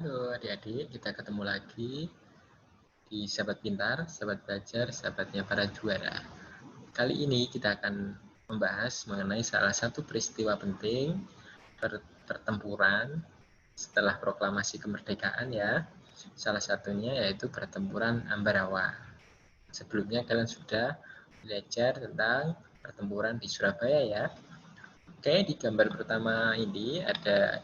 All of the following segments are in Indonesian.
Halo adik-adik, kita ketemu lagi di Sahabat Pintar, Sahabat Belajar, Sahabatnya para Juara. Kali ini kita akan membahas mengenai salah satu peristiwa penting pertempuran setelah proklamasi kemerdekaan ya. Salah satunya yaitu pertempuran Ambarawa. Sebelumnya kalian sudah belajar tentang pertempuran di Surabaya ya. Oke, di gambar pertama ini ada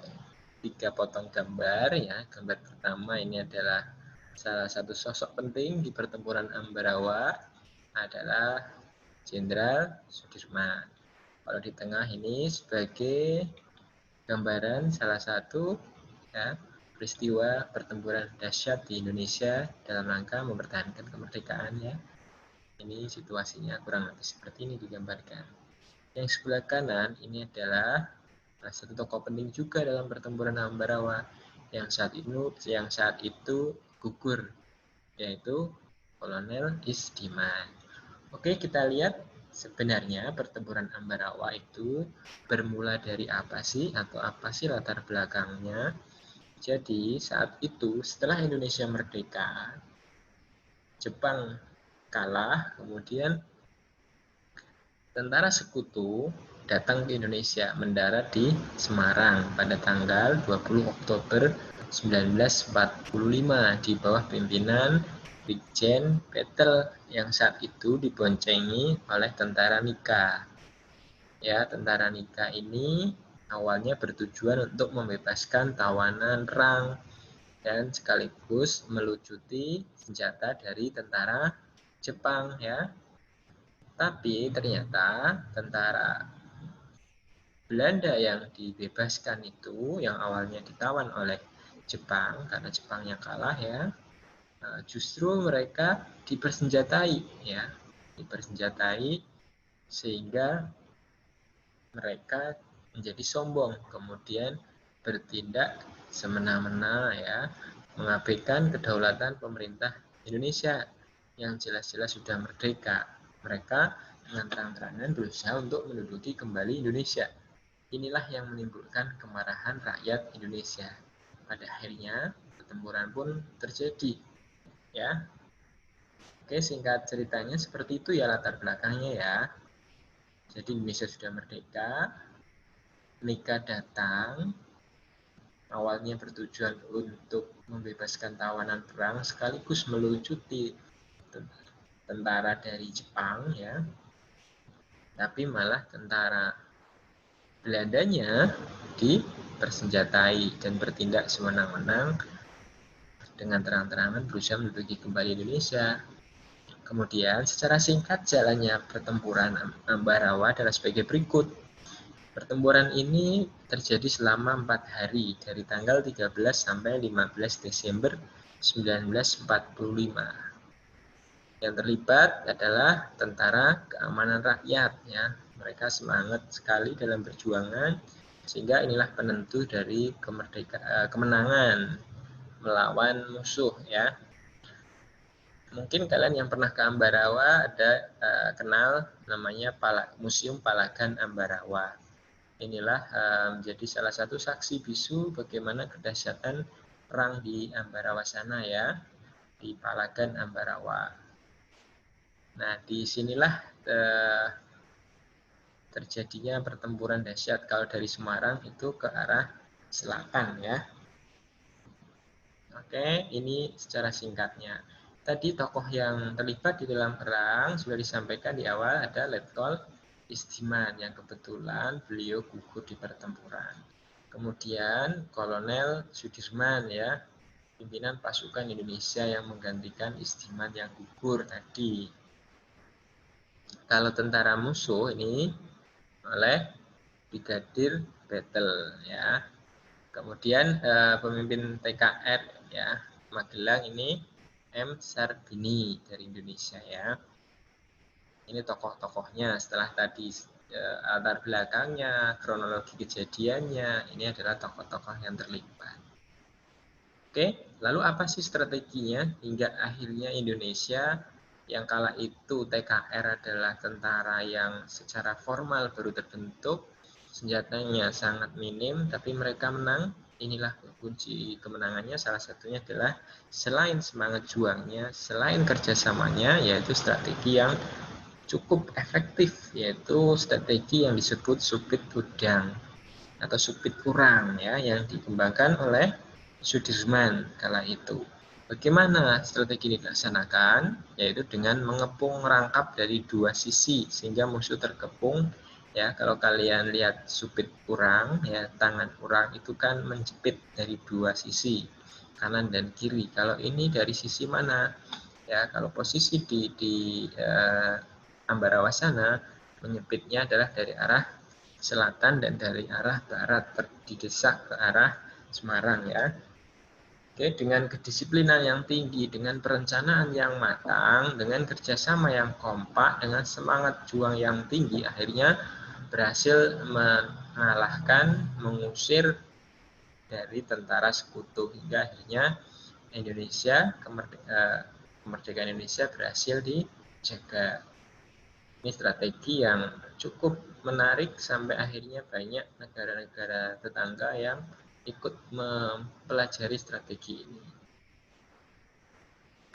3 potong gambar ya. Gambar pertama ini adalah salah satu sosok penting di pertempuran Ambarawa adalah Jenderal Sudirman. Kalau di tengah ini sebagai gambaran salah satu ya, peristiwa pertempuran dahsyat di Indonesia dalam rangka mempertahankan kemerdekaan ya. Ini situasinya kurang lebih seperti ini digambarkan. Yang sebelah kanan ini adalah salah satu tokoh penting juga dalam pertempuran Ambarawa yang saat itu gugur, yaitu Kolonel Isdiman. Oke, kita lihat sebenarnya pertempuran Ambarawa itu bermula dari apa sih, atau apa sih latar belakangnya. Jadi saat itu setelah Indonesia merdeka, Jepang kalah, kemudian tentara sekutu datang ke Indonesia, mendarat di Semarang pada tanggal 20 Oktober 1945 di bawah pimpinan Brigjen Petel yang saat itu diboncengi oleh tentara Nika. Ya, tentara Nika ini awalnya bertujuan untuk membebaskan tawanan Rang dan sekaligus melucuti senjata dari tentara Jepang ya. Tapi ternyata tentara Belanda yang dibebaskan itu, yang awalnya ditawan oleh Jepang karena Jepangnya kalah ya, justru mereka dipersenjatai ya, dipersenjatai sehingga mereka menjadi sombong, kemudian bertindak semena-mena ya, mengabaikan kedaulatan pemerintah Indonesia yang jelas-jelas sudah merdeka. Mereka dengan terang-terangan berusaha untuk menduduki kembali Indonesia. Inilah yang menimbulkan kemarahan rakyat Indonesia. Pada akhirnya pertempuran pun terjadi. Ya. Oke, singkat ceritanya seperti itu ya latar belakangnya ya. Jadi Indonesia sudah merdeka, Nika datang, awalnya bertujuan untuk membebaskan tawanan perang sekaligus melucuti tentara dari Jepang ya. Tapi malah tentara Belandanya dipersenjatai dan bertindak sewenang-wenang dengan terang-terangan berusaha menduduki kembali Indonesia. Kemudian secara singkat jalannya pertempuran Ambarawa adalah sebagai berikut. Pertempuran ini terjadi selama 4 hari dari tanggal 13 sampai 15 Desember 1945. Yang terlibat adalah tentara keamanan rakyat ya. Mereka semangat sekali dalam perjuangan sehingga inilah penentu dari kemenangan melawan musuh ya. Mungkin kalian yang pernah ke Ambarawa ada kenal namanya Museum Palagan Ambarawa. Inilah menjadi salah satu saksi bisu bagaimana kedahsyatan perang di Ambarawa sana ya, di Palagan Ambarawa. Nah, disinilah terjadinya pertempuran dahsyat. Kalau dari Semarang itu ke arah selatan ya. Oke, ini secara singkatnya. Tadi tokoh yang terlibat di dalam perang sudah disampaikan di awal, ada Letkol Isdiman yang kebetulan beliau gugur di pertempuran. Kemudian Kolonel Sudirman ya, pimpinan pasukan Indonesia yang menggantikan Isdiman yang gugur tadi. Kalau tentara musuh ini oleh Brigadir Petel ya. Kemudian pemimpin TKR ya, Magelang ini M. Sarbini dari Indonesia ya. Ini tokoh-tokohnya setelah tadi latar belakangnya, kronologi kejadiannya, ini adalah tokoh-tokoh yang terlibat. Oke, lalu apa sih strateginya hingga akhirnya Indonesia yang kala itu TKR adalah tentara yang secara formal baru terbentuk, senjatanya sangat minim, tapi mereka menang. inilah kunci kemenangannya. Salah satunya adalah selain semangat juangnya, selain kerjasamanya, yaitu strategi yang cukup efektif, yaitu strategi yang disebut supit udang atau supit kurang ya, yang dikembangkan oleh Sudirman kala itu. Bagaimana strategi ini dilaksanakan? Yaitu dengan mengepung rangkap dari dua sisi sehingga musuh terkepung. Ya, kalau kalian lihat supit kurang, ya tangan kurang itu kan menjepit dari dua sisi, kanan dan kiri. Kalau ini dari sisi mana? Ya, kalau posisi di Ambarawa sana, menyepitnya adalah dari arah selatan dan dari arah barat, didesak ke arah Semarang ya. Oke, dengan kedisiplinan yang tinggi, dengan perencanaan yang matang, dengan kerjasama yang kompak, dengan semangat juang yang tinggi, akhirnya berhasil mengalahkan, mengusir dari tentara sekutu hingga akhirnya Indonesia, kemerdekaan Indonesia berhasil dijaga. Ini strategi yang cukup menarik sampai akhirnya banyak negara-negara tetangga yang ikut mempelajari strategi ini.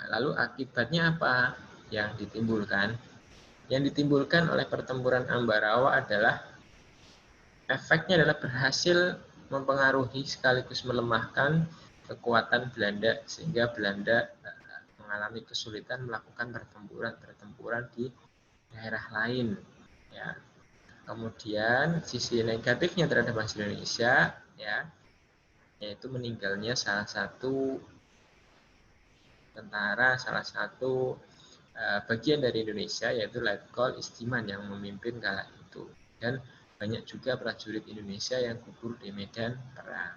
Lalu akibatnya apa yang ditimbulkan? Yang ditimbulkan oleh pertempuran Ambarawa adalah efeknya adalah berhasil mempengaruhi sekaligus melemahkan kekuatan Belanda sehingga Belanda mengalami kesulitan melakukan pertempuran di daerah lain. Ya. Kemudian sisi negatifnya terhadap bangsa Indonesia ya, yaitu meninggalnya salah satu tentara, salah satu bagian dari Indonesia, yaitu Letkol Istiman yang memimpin kala itu. Dan banyak juga prajurit Indonesia yang gugur di medan perang.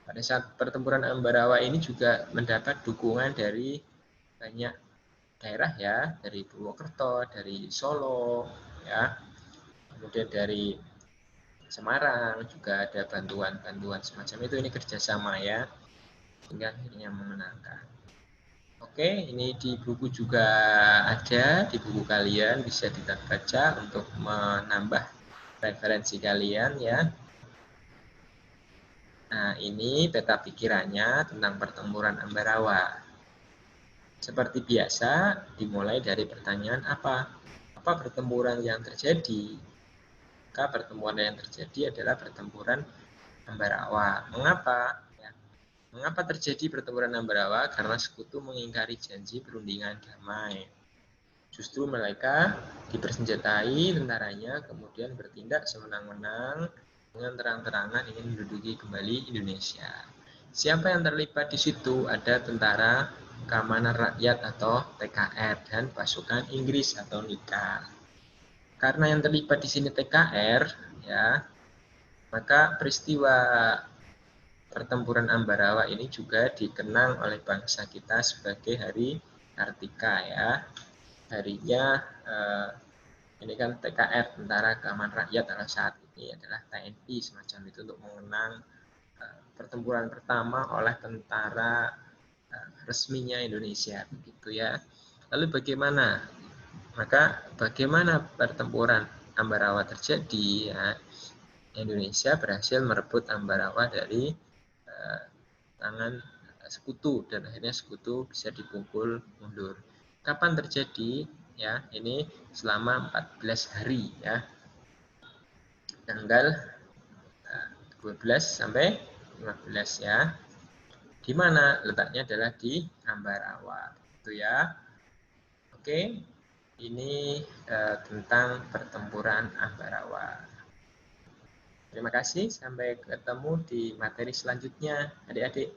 Pada saat pertempuran Ambarawa ini juga mendapat dukungan dari banyak daerah ya, dari Purwokerto, dari Solo, ya, kemudian dari Semarang juga ada bantuan-bantuan semacam itu. Ini kerjasama ya, sehingga akhirnya memenangkan. Oke, ini di buku juga ada, di buku kalian bisa kita baca untuk menambah referensi kalian ya. Nah, ini peta pikirannya tentang pertempuran Ambarawa. Seperti biasa, dimulai dari pertanyaan apa? Apa pertempuran yang terjadi? Maka pertempuran yang terjadi adalah pertempuran Ambarawa. Mengapa? Ya. Mengapa terjadi pertempuran Ambarawa? Karena sekutu mengingkari janji perundingan damai. Justru mereka dipersenjatai tentaranya, kemudian bertindak sewenang-wenang dengan terang-terangan ingin menduduki kembali Indonesia. Siapa yang terlibat di situ? Ada tentara Keamanan Rakyat atau TKR dan pasukan Inggris atau NIKA. Karena yang terlibat di sini TKR, ya, maka peristiwa pertempuran Ambarawa ini juga dikenang oleh bangsa kita sebagai Hari Kartika ya. Harinya ini kan TKR, Tentara Keamanan Rakyat, pada saat ini adalah TNI semacam itu, untuk mengenang pertempuran pertama oleh tentara resminya Indonesia begitu ya. Lalu bagaimana? Maka bagaimana pertempuran Ambarawa terjadi ya? Indonesia berhasil merebut Ambarawa dari tangan sekutu dan akhirnya sekutu bisa dipukul mundur. Kapan terjadi? Ya, ini selama 14 hari ya. Tanggal 12 sampai 15 ya. Di mana letaknya adalah di Ambarawa. Itu ya. Oke. Ini tentang pertempuran Ambarawa. Terima kasih, sampai ketemu di materi selanjutnya, adik-adik.